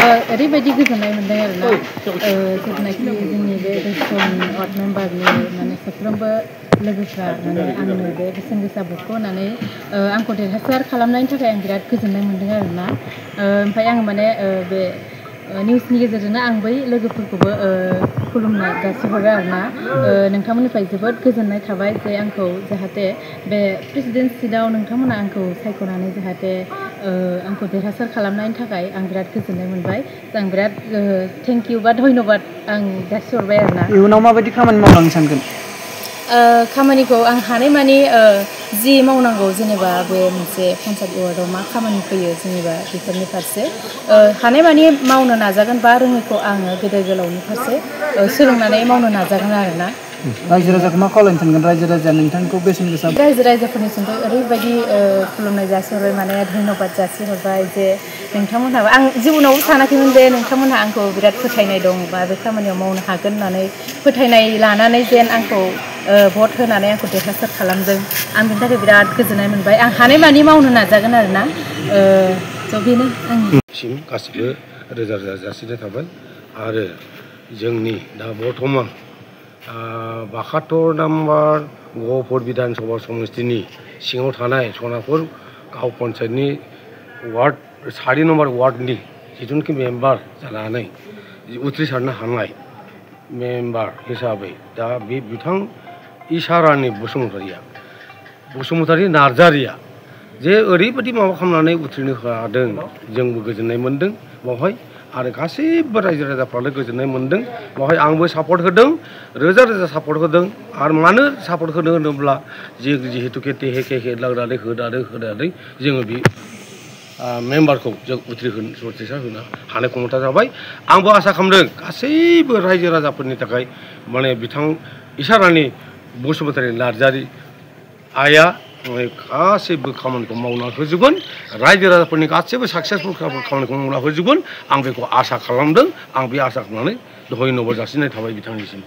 ओरैबायदि गोजोननाय मोनदों आरोना जेब्लानाखि जोंनि बे रेसन वार्ड मेम्बारनि माने साफ्रोमबो लोगोफ्रा माने आंनो बे बेसेन गोसा भटखौ होनानै आंखौ देरहासार खालामनायनि थाखाय आं बिराद गोजोननाय मोनदों आरोना ओमफ्राय आं माने बे निउसनि गेजेरजोंनो आं बै लोगोफोरखौबो खुलुमनाय जासिहरो आरोना नोंथांमोननिफ्राय जोबोद गोजोननाय थाबाय जे आंखौ जाहाथे बे प्रेसिडेन्ट सिटआव नोंथांमोना आंखौ सायख'नानै जाहाथे आंखौ देरहासार खालामनायनि थाखाय आं बिराद गोजोननाय मोनबाय आं बिराद थेंक इउ बा धन्यबाद आं जासिहरबाय आरोना इयुनाव माबायदि खामानि मावलांनो सानगोन खामानिखौ आं हानायमानि जि मावनांगौ जेनेबा बे मोनसे पन्सायत वार्डआव मा खामानि फैयो जेनेबा बेफोरनि फारसे हानायमानि मावनो नाजागोन बा रोङैखौ आङो गेदेर गोलावनि फारसे सोलोंनानै मावनो नाजागोन आरोना रायजो राजाखौ मा खावलायनो सानगोन रायजो राजाया नोंथांखौ बेसेन गोसा रायजो राजाफोरनिसिमथ' ओरैबायदि खुलुमनाय जासिहरबाय माने धन्यबाद जासिहरबाय जे नोंथांमोनहाबो आं जिबनावबो सानाखैमोन जे नोंथांमोनहा आंखौ बिराद फोथायनाय दं बा बे खामानियाव मावनो हागोन होननानै फोथायनाय लानानै जेन आंखौ भट होनानै आंखौ देरहासार खालामदों आं बेनि थाखाय बिराद गोजोननाय मोनबाय आं हानायमानि मावनो नाजागोन आरोना थ' बेनो आंनिसिम गासिबो रोजा रोजा जासिनाय थाबाय आरो जोंनि दा बर्थमान 72 नम्बर गहपुर बिधान सभा समष्टिनि सिङाव थानाय सनापुर गाव पन्सायतनि वार्ड 4 नम्बर वार्डनि जिथुनाखि मेम्बार जानानै उथ्रिसारनो हानाय मेम्बार हिसाबै दा बे बिथां इसारानि बसुमतारी नार्जारिया जे ओरैबायदि माबा खालामनानै उथ्रिनो हादों जोंबो गोजोननाय मोन्दों बावहाय आरो गासैबो रायजो राजाफ्रानो गोजोननाय मोन्दों बावहाय आंबो सापर्ट होदों रोजा रोजा सापर्ट होदों आरो मानो सापर्ट होदों होनोब्ला जिहेतुके टेके लांनानै होनानै जोङो बे मेम्बारखौ जों उथ्रिसार होनो हानाय क्षमता जाबाय आंबो आसा खालामदों गासैबो रायजो राजाफोरनि थाखाय माने बिथां इसारानि बसुमतारी नार्जारि आइया गासैबो खामानिखौ मावना होजोबगोन रायजो राजाफोरनि गासैबो साक्सेसफुल खामानिखौ मावना होजोबगोन आं बेखौ आसा खालामदों आं बे आसा खालामनानै धन्यबाद जासिनाय थाबाय बिथांनिसिम